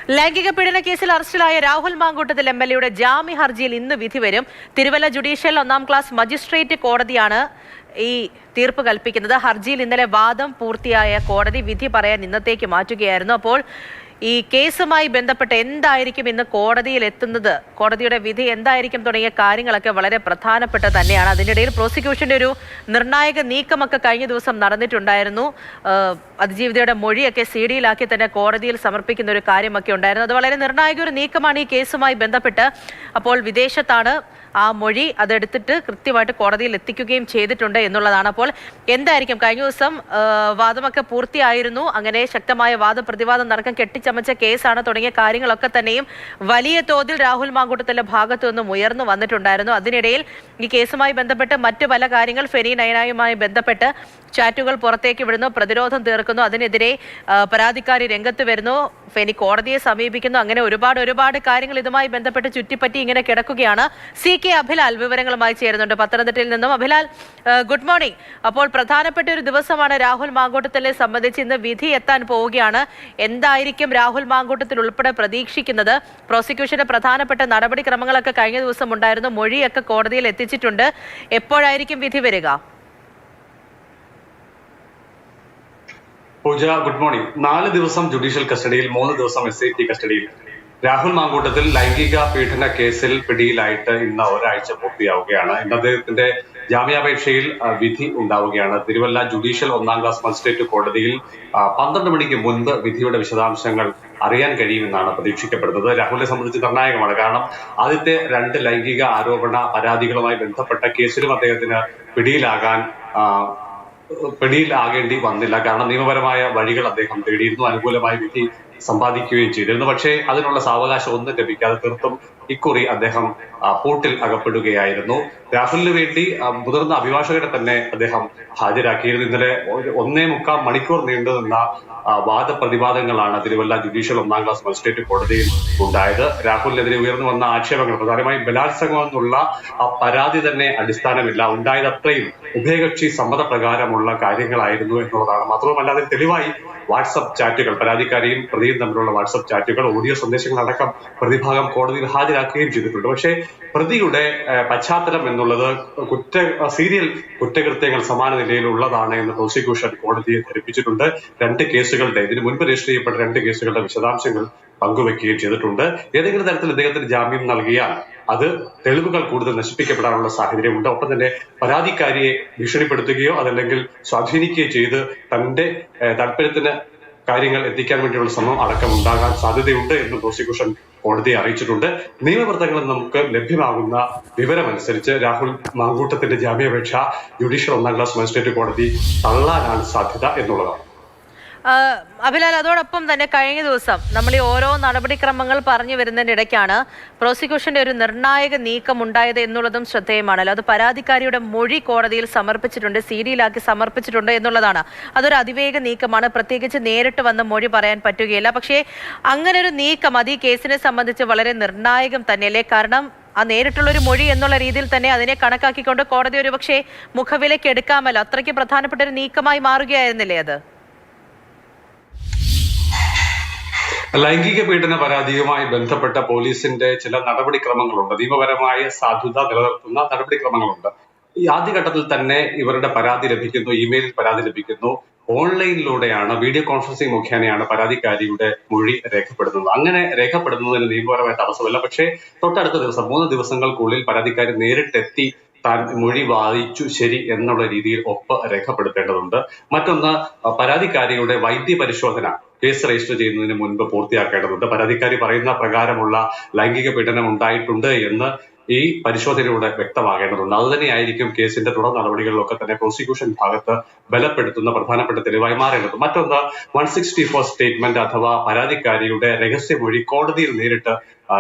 ലൈംഗിക പീഡന കേസിൽ അറസ്റ്റിലായ രാഹുൽ മാങ്കൂട്ടത്തിൽ എംഎൽഎയുടെ ജാമ്യ ഹർജിയിൽ ഇന്ന് വിധി വരും. തിരുവല്ല ജുഡീഷ്യൽ 1ാം ക്ലാസ് മജിസ്ട്രേറ്റ് കോടതിയാണ് ഈ തീർപ്പ് കൽപ്പിക്കുന്നത്. ഹർജിയിൽ ഇന്നലെ വാദം പൂർത്തിയായ കോടതി വിധി പറയാൻ ഇന്നത്തേക്ക് മാറ്റുകയായിരുന്നു. അപ്പോൾ ഈ കേസുമായി ബന്ധപ്പെട്ട് എന്തായിരിക്കും ഇന്ന് കോടതിയിൽ എത്തുന്നത്, കോടതിയുടെ വിധി എന്തായിരിക്കും തുടങ്ങിയ കാര്യങ്ങളൊക്കെ വളരെ പ്രധാനപ്പെട്ട തന്നെയാണ്. അതിനിടയിൽ പ്രോസിക്യൂഷന്റെ ഒരു നിർണായക നീക്കമൊക്കെ കഴിഞ്ഞ ദിവസം നടന്നിട്ടുണ്ടായിരുന്നു. അതിജീവിതയുടെ മൊഴിയൊക്കെ CD-യിലാക്കി തന്നെ കോടതിയിൽ സമർപ്പിക്കുന്ന ഒരു കാര്യമൊക്കെ ഉണ്ടായിരുന്നു. അത് വളരെ നിർണായക ഒരു നീക്കമാണ് ഈ കേസുമായി ബന്ധപ്പെട്ട്. അപ്പോൾ വിദേശത്താണ് ആ മൊഴി, അതെടുത്തിട്ട് കൃത്യമായിട്ട് കോടതിയിൽ എത്തിക്കുകയും ചെയ്തിട്ടുണ്ട് എന്നുള്ളതാണ്. അപ്പോൾ എന്തായിരിക്കും, കഴിഞ്ഞ ദിവസം വാദമൊക്കെ പൂർത്തിയായിരുന്നു, അങ്ങനെ ശക്തമായ വാദപ്രതിവാദം നടക്കാൻ കെട്ടിച്ചമച്ച കേസാണ് തുടങ്ങിയ കാര്യങ്ങളൊക്കെ തന്നെയും വലിയ തോതിൽ രാഹുൽ മാങ്കൂട്ടത്തിന്റെ ഭാഗത്തു നിന്നും ഉയർന്നു വന്നിട്ടുണ്ടായിരുന്നു. അതിനിടയിൽ ഈ കേസുമായി ബന്ധപ്പെട്ട് മറ്റു പല കാര്യങ്ങൾ, ഫെനി നയനായുമായി ബന്ധപ്പെട്ട് ചാറ്റുകൾ പുറത്തേക്ക് വിടുന്നു, പ്രതിരോധം തീർക്കുന്നു, അതിനെതിരെ പരാതിക്കാരി രംഗത്ത് വരുന്നു, ഫെനി കോടതിയെ സമീപിക്കുന്നു, അങ്ങനെ ഒരുപാട് കാര്യങ്ങൾ ഇതുമായി ബന്ധപ്പെട്ട് ചുറ്റിപ്പറ്റി ഇങ്ങനെ കിടക്കുകയാണ്. CK അഭിലാൽ വിവരങ്ങളുമായി ചേരുന്നുണ്ട് പത്തനംതിട്ടയിൽ നിന്നും. Abhilal, good morning. അപ്പോൾ പ്രധാനപ്പെട്ട ഒരു ദിവസമാണ് രാഹുൽ മാങ്കൂട്ടത്തിനെ സംബന്ധിച്ച്. ഇന്ന് വിധി എത്താൻ പോവുകയാണ്. എന്തായിരിക്കും രാഹുൽ മാങ്കൂട്ടത്തിൽ ഉൾപ്പെടെ പ്രതീക്ഷിക്കുന്നത്? പ്രോസിക്യൂഷന്റെ പ്രധാനപ്പെട്ട നടപടിക്രമങ്ങളൊക്കെ കഴിഞ്ഞ ദിവസം ഉണ്ടായിരുന്നു, മൊഴിയൊക്കെ കോടതിയിൽ എത്തിച്ചിട്ടുണ്ട്. എപ്പോഴായിരിക്കും വിധി വരിക? പൂജ, ഗുഡ് മോർണിംഗ്. 4 ദിവസം ജുഡീഷ്യൽ കസ്റ്റഡിയിൽ, 3 ദിവസം SIT കസ്റ്റഡിയിൽ രാഹുൽ മാങ്കൂട്ടത്തിൽ ലൈംഗിക പീഡന കേസിൽ പിടിയിലായിട്ട് ഇന്ന് ഒരാഴ്ച പൂർത്തിയാവുകയാണ്. ഇന്ന് അദ്ദേഹത്തിന്റെ ജാമ്യാപേക്ഷയിൽ വിധി ഉണ്ടാവുകയാണ്. തിരുവല്ല ജുഡീഷ്യൽ 1ാം ക്ലാസ് മജിസ്ട്രേറ്റ് കോടതിയിൽ 12 മണിക്ക് മുൻപ് വിധിയുടെ വിശദാംശങ്ങൾ അറിയാൻ കഴിയുമെന്നാണ് പ്രതീക്ഷിക്കപ്പെടുന്നത്. രാഹുലിനെ സംബന്ധിച്ച് നിർണായകമാണ്. കാരണം ആദ്യത്തെ 2 ലൈംഗിക ആരോപണ പരാതികളുമായി ബന്ധപ്പെട്ട കേസിലും അദ്ദേഹത്തിന് പിടിയിലാകേണ്ടി വന്നില്ല. കാരണം നിയമപരമായ വഴികൾ അദ്ദേഹം തേടിയിരുന്നു, അനുകൂലമായ വിധി സമ്പാദിക്കുകയും ചെയ്തിരുന്നു. പക്ഷേ അതിനുള്ള സാവകാശം ഒന്നും ലഭിക്കാതെ തീർത്തും ഇക്കുറി അദ്ദേഹം പൂട്ടിൽ അകപ്പെടുകയായിരുന്നു. രാഹുലിന് വേണ്ടി മുതിർന്ന അഭിഭാഷകരെ തന്നെ അദ്ദേഹം ഹാജരാക്കിയിരുന്നു. ഇന്നലെ 1.25 മണിക്കൂർ നീണ്ടുനിന്ന വാദപ്രതിവാദങ്ങളാണ് തിരുവല്ല ജുഡീഷ്യൽ 1ാം ക്ലാസ് മജിസ്ട്രേറ്റ് കോടതിയിൽ ഉണ്ടായത്. രാഹുലിനെതിരെ ഉയർന്നു വന്ന ആക്ഷേപങ്ങൾ, പ്രധാനമായും ബലാത്സംഗം എന്നുള്ള പരാതി തന്നെ അടിസ്ഥാനമില്ല, ഉണ്ടായത് അത്രയും ഉഭയകക്ഷി സമ്മതപ്രകാരമുള്ള കാര്യങ്ങളായിരുന്നു എന്നുള്ളതാണ്. മാത്രവുമല്ല അതിൽ തെളിവായി വാട്സപ്പ് ചാറ്റുകൾ, പരാതിക്കാരിയും പ്രതിയും തമ്മിലുള്ള വാട്സപ്പ് ചാറ്റുകൾ, ഓഡിയോ സന്ദേശങ്ങളടക്കം പ്രതിഭാഗം കോടതിയിൽ ഹാജരാക്കുകയും ചെയ്തിട്ടുണ്ട്. പക്ഷേ പ്രതിയുടെ പശ്ചാത്തലം എന്നുള്ളത് സീരിയൽ കുറ്റകൃത്യങ്ങൾ സമാന നിലയിലുള്ളതാണ് എന്ന് പ്രോസിക്യൂഷൻ കോടതിയെ ധരിപ്പിച്ചിട്ടുണ്ട്. 2 കേസുകളുടെ, ഇതിനു മുൻപ് രജിസ്റ്റർ ചെയ്യപ്പെട്ട 2 കേസുകളുടെ വിശദാംശങ്ങൾ പങ്കുവെക്കുകയും ചെയ്തിട്ടുണ്ട്. ഏതെങ്കിലും തരത്തിൽ ഇദ്ദേഹത്തിന് ജാമ്യം നൽകിയാൽ അത് തെളിവുകൾ കൂടുതൽ നശിപ്പിക്കപ്പെടാനുള്ള സാഹചര്യമുണ്ട്. ഒപ്പം തന്നെ പരാതിക്കാരിയെ ഭീഷണിപ്പെടുത്തുകയോ അതല്ലെങ്കിൽ സ്വാധീനിക്കുകയോ ചെയ്ത് തന്റെ താല്പര്യത്തിന് കാര്യങ്ങൾ എത്തിക്കാൻ വേണ്ടിയുള്ള ശ്രമം അടക്കം ഉണ്ടാകാൻ സാധ്യതയുണ്ട് എന്ന് പ്രോസിക്യൂഷൻ കോടതിയെ അറിയിച്ചിട്ടുണ്ട്. നിയമവൃത്തങ്ങളിൽ നമുക്ക് ലഭ്യമാകുന്ന വിവരമനുസരിച്ച് രാഹുൽ മാങ്കൂട്ടത്തിന്റെ ജാമ്യാപേക്ഷ ജുഡീഷ്യൽ 1ാം ക്ലാസ് മജിസ്ട്രേറ്റ് കോടതി തള്ളാനാണ് സാധ്യത എന്നുള്ളതാണ്. അഭിലാൽ, അതോടൊപ്പം തന്നെ കഴിഞ്ഞ ദിവസം നമ്മൾ ഈ ഓരോ നടപടിക്രമങ്ങൾ പറഞ്ഞു വരുന്നതിനിടയ്ക്കാണ് പ്രോസിക്യൂഷന്റെ ഒരു നിർണായക നീക്കം ഉണ്ടായത് എന്നുള്ളതും ശ്രദ്ധേയമാണല്ലോ. അത് പരാതിക്കാരിയുടെ മൊഴി കോടതിയിൽ സമർപ്പിച്ചിട്ടുണ്ട്, CD-യിലാക്കി സമർപ്പിച്ചിട്ടുണ്ട് എന്നുള്ളതാണ്. അതൊരു അതിവേഗ നീക്കമാണ്. പ്രത്യേകിച്ച് നേരിട്ട് വന്ന് മൊഴി പറയാൻ പറ്റുകയില്ല. പക്ഷേ അങ്ങനെ ഒരു നീക്കം അത് ഈ കേസിനെ സംബന്ധിച്ച് വളരെ നിർണായകം തന്നെയല്ലേ? കാരണം ആ നേരിട്ടുള്ളൊരു മൊഴി എന്നുള്ള രീതിയിൽ തന്നെ അതിനെ കണക്കാക്കിക്കൊണ്ട് കോടതി ഒരു പക്ഷേ മുഖവിലേക്ക് എടുക്കാമല്ലോ. അത്രയ്ക്ക് പ്രധാനപ്പെട്ട ഒരു നീക്കമായി മാറുകയായിരുന്നില്ലേ അത്? ലൈംഗിക പീഡന പരാതിയുമായി ബന്ധപ്പെട്ട പോലീസിന്റെ ചില നടപടിക്രമങ്ങളുണ്ട്, നിയമപരമായ സാധുത നിലനിർത്തുന്ന നടപടിക്രമങ്ങളുണ്ട്. ഈ ആദ്യഘട്ടത്തിൽ തന്നെ ഇവരുടെ പരാതി ലഭിക്കുന്നു, ഇമെയിലിൽ പരാതി ലഭിക്കുന്നു, ഓൺലൈനിലൂടെയാണ്, വീഡിയോ കോൺഫറൻസിംഗ് മുഖേനയാണ് പരാതിക്കാരിയുടെ മൊഴി രേഖപ്പെടുത്തുന്നത്. അങ്ങനെ രേഖപ്പെടുത്തുന്നതിന് നിയമപരമായ തടസ്സമല്ല. പക്ഷേ തൊട്ടടുത്ത ദിവസം 3 ദിവസങ്ങൾക്കുള്ളിൽ പരാതിക്കാരി നേരിട്ടെത്തി താൻ മൊഴി വാദിച്ചു ശരി എന്നുള്ള രീതിയിൽ ഒപ്പ് രേഖപ്പെടുത്തേണ്ടതുണ്ട്. മറ്റൊന്ന്, പരാതിക്കാരിയുടെ വൈദ്യ പരിശോധന കേസ് രജിസ്റ്റർ ചെയ്യുന്നതിന് മുൻപ് പൂർത്തിയാക്കേണ്ടതുണ്ട്. പരാതിക്കാരി പറയുന്ന പ്രകാരമുള്ള ലൈംഗിക പീഡനം ഉണ്ടായിട്ടുണ്ട് എന്ന് ഈ പരിശോധനയിലൂടെ വ്യക്തമാകേണ്ടതുണ്ട്. അതുതന്നെയായിരിക്കും കേസിന്റെ തുടർ നടപടികളിലൊക്കെ തന്നെ പ്രോസിക്യൂഷൻ ഭാഗത്ത് ബലപ്പെടുത്തുന്ന പ്രധാനപ്പെട്ട തെളിവായി മാറേണ്ടത്. മറ്റൊന്ന്, 164 സ്റ്റേറ്റ്മെന്റ് അഥവാ പരാതിക്കാരിയുടെ രഹസ്യമൊഴി കോടതിയിൽ നേരിട്ട്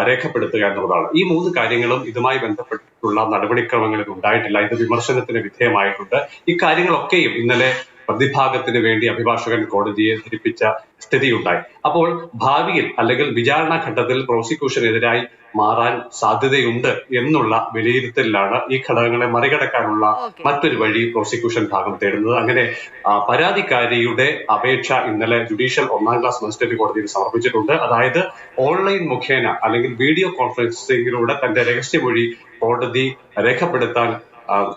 രേഖപ്പെടുത്തുക എന്നുള്ളതാണ്. ഈ 3 കാര്യങ്ങളും ഇതുമായി ബന്ധപ്പെട്ടിട്ടുള്ള നടപടിക്രമങ്ങളിൽ ഉണ്ടായിട്ടില്ല. ഇത് വിമർശനത്തിന് വിധേയമായിട്ടുണ്ട്. ഇക്കാര്യങ്ങളൊക്കെയും ഇന്നലെ പ്രതിഭാഗത്തിന് വേണ്ടി അഭിഭാഷകൻ കോടതിയെ ധരിപ്പിച്ച സ്ഥിതിയുണ്ടായി. അപ്പോൾ ഭാവിയിൽ അല്ലെങ്കിൽ വിചാരണ ഘട്ടത്തിൽ പ്രോസിക്യൂഷനെതിരായി മാറാൻ സാധ്യതയുണ്ട് എന്നുള്ള വിലയിരുത്തലിലാണ് ഈ ഘടകങ്ങളെ മറികടക്കാനുള്ള മറ്റൊരു വഴി പ്രോസിക്യൂഷൻ ഭാഗം തേടുന്നത്. അങ്ങനെ പരാതിക്കാരിയുടെ അപേക്ഷ ഇന്നലെ ജുഡീഷ്യൽ 1ാം ക്ലാസ് മജിസ്ട്രേറ്റ് കോടതിയിൽ സമർപ്പിച്ചിട്ടുണ്ട്. അതായത് ഓൺലൈൻ മുഖേന അല്ലെങ്കിൽ വീഡിയോ കോൺഫറൻസിംഗിലൂടെ തന്റെ രഹസ്യമൊഴി കോടതി രേഖപ്പെടുത്താൻ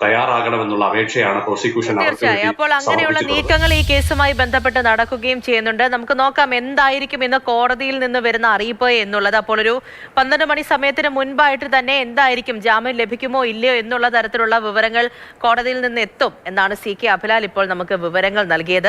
തയ്യാറാകണമെന്നുള്ള അപേക്ഷയാണ് പ്രോസിക്യൂഷൻ. തീർച്ചയായും. അപ്പോൾ അങ്ങനെയുള്ള നീക്കങ്ങൾ ഈ കേസുമായി ബന്ധപ്പെട്ട് നടക്കുകയും ചെയ്യുന്നുണ്ട്. നമുക്ക് നോക്കാം എന്തായിരിക്കും ഇന്ന് കോടതിയിൽ നിന്ന് വരുന്ന അറിയിപ്പ് എന്നുള്ളത്. അപ്പോൾ ഒരു 12 മണി സമയത്തിന് മുൻപായിട്ട് തന്നെ എന്തായിരിക്കും, ജാമ്യം ലഭിക്കുമോ ഇല്ലയോ എന്നുള്ള തരത്തിലുള്ള വിവരങ്ങൾ കോടതിയിൽ നിന്ന് എത്തും എന്നാണ് CK അഭിലാൽ ഇപ്പോൾ നമുക്ക് വിവരങ്ങൾ നൽകിയത്.